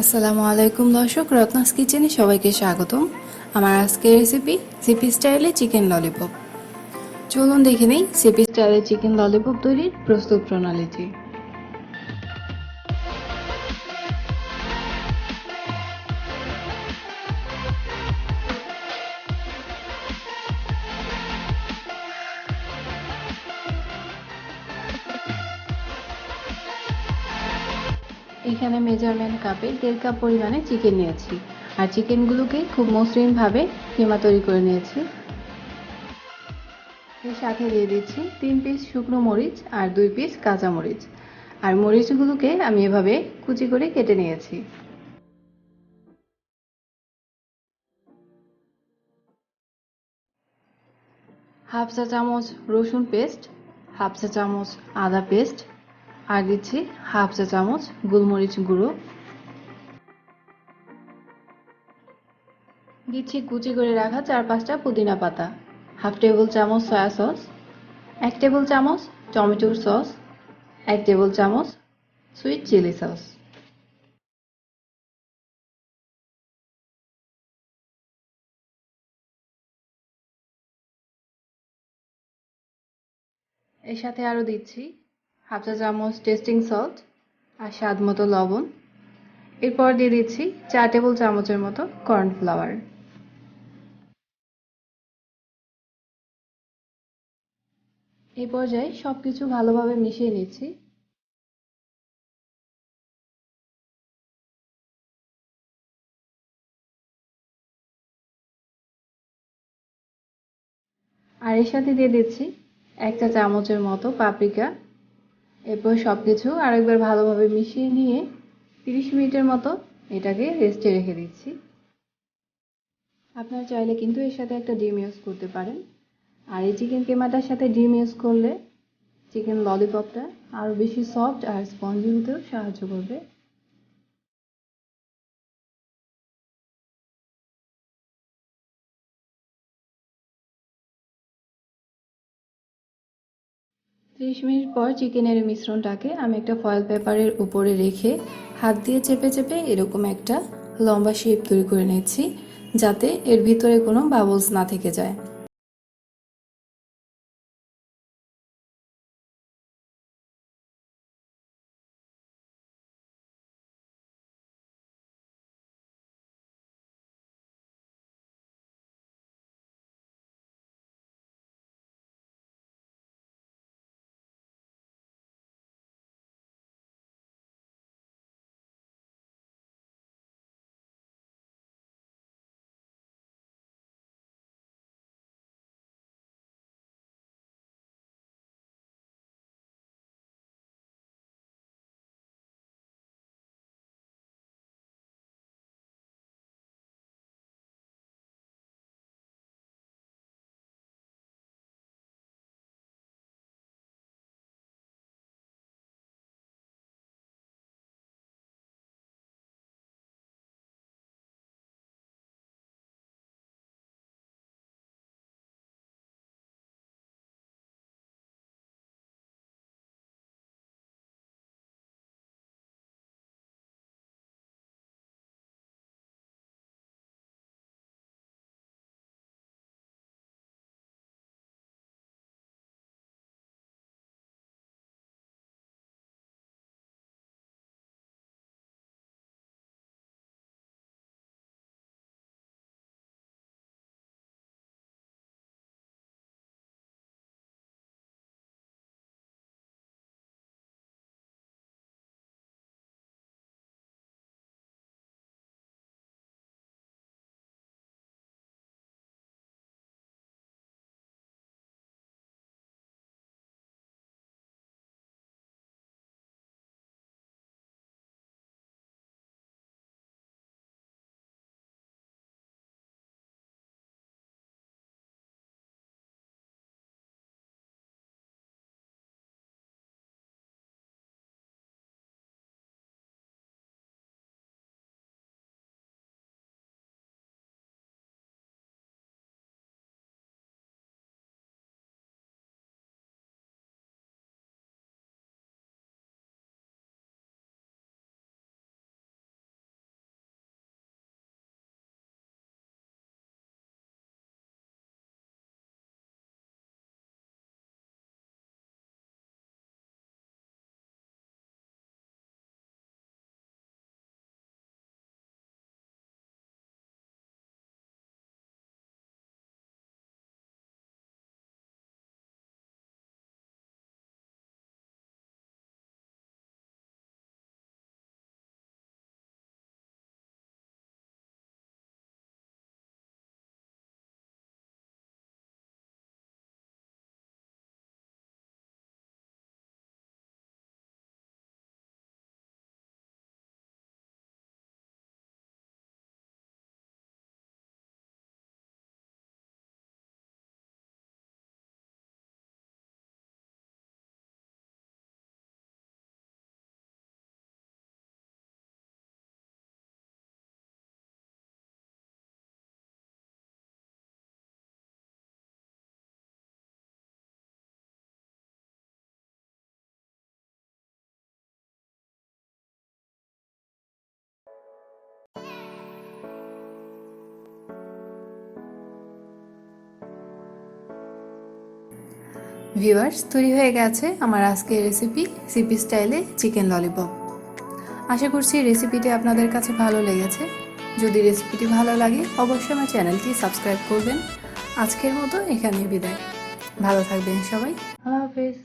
আসসালামু আলাইকুম দর্শক, রত্নাস কিচেনে সবাইকে স্বাগতম। আমার আজকের রেসিপি সিপি স্টাইলে চিকেন ললিপপ। চলুন দেখে নেই সিপি স্টাইলে চিকেন ললিপপ তৈরির প্রস্তুত প্রণালীটি। এখানে মেজারমেন্ট কাপে 1.5 কাপ পরিমাণে চিকেন নিয়েছি, আর চিকেনগুলোকে খুব মসৃণভাবে কিমা তৈরি করে নিয়েছি। এর সাথে দিয়ে দিচ্ছি 3 পিস শুকনো মরিচ আর 2 পিস কাঁচা মরিচ, আর মরিচগুলোকে আমি এভাবে কুচি করে কেটে নিয়েছি। হাফ চা চামচ রসুন পেস্ট, হাফ চা চামচ আদা পেস্ট, আর দিচ্ছি হাফ চা চামচ গোলমরিচ গুঁড়ো, দিচ্ছি কুচি করে রাখা 4-5টা পুদিনা পাতা, হাফ টেবিল চামচ সয়া সস, 1 টেবিল চামচ টমেটোর সস, 1 টেবিল চামচ সুইট চিলি সস। এর সাথে আরও দিচ্ছি হাফ চা চামচ টেস্টিং সল্ট আর স্বাদ মতো লবণ। এরপর দিয়ে দিচ্ছি 4 টেবিল চামচের মতো কর্নফ্লাওয়ার। এই পর্যায়ে সবকিছু ভালোভাবে মিশিয়ে নিচ্ছি। আর এর সাথে দিয়ে দিচ্ছি 1 চা চামচের মতো পাপরিকা। এরপর সবকিছু আরেকবার ভালোভাবে মিশিয়ে নিয়ে 30 মিনিটের মতো এটাকে রেস্টে রেখে দিচ্ছি। আপনারা চাইলে কিন্তু এর সাথে একটা ডিম ইউজ করতে পারেন, আর এই চিকেন কিমাটার সাথে ডিম ইউজ করলে চিকেন ললিপপটা আরও বেশি সফট আর স্পঞ্জি হতেও সাহায্য করবে। 30 মিনিট পর চিকেনের মিশ্রণটাকে আমি একটা ফয়েল পেপারের উপরে রেখে হাত দিয়ে চেপে চেপে এরকম একটা লম্বা শেপ তৈরি করে নিচ্ছি, যাতে এর ভিতরে কোনো বাবলস না থেকে যায়। ভিউয়ার্স, তৈরি হয়ে গেছে আমার আজকের রেসিপি সিপি স্টাইলে চিকেন ললিপপ। আশা করছি রেসিপিটি আপনাদের কাছে ভালো লেগেছে। যদি রেসিপিটি ভালো লাগে অবশ্যই আমার চ্যানেলটি সাবস্ক্রাইব করবেন। আজকের মতো এখানেই বিদায়। ভালো থাকবেন সবাই। আল্লাহ হাফেজ।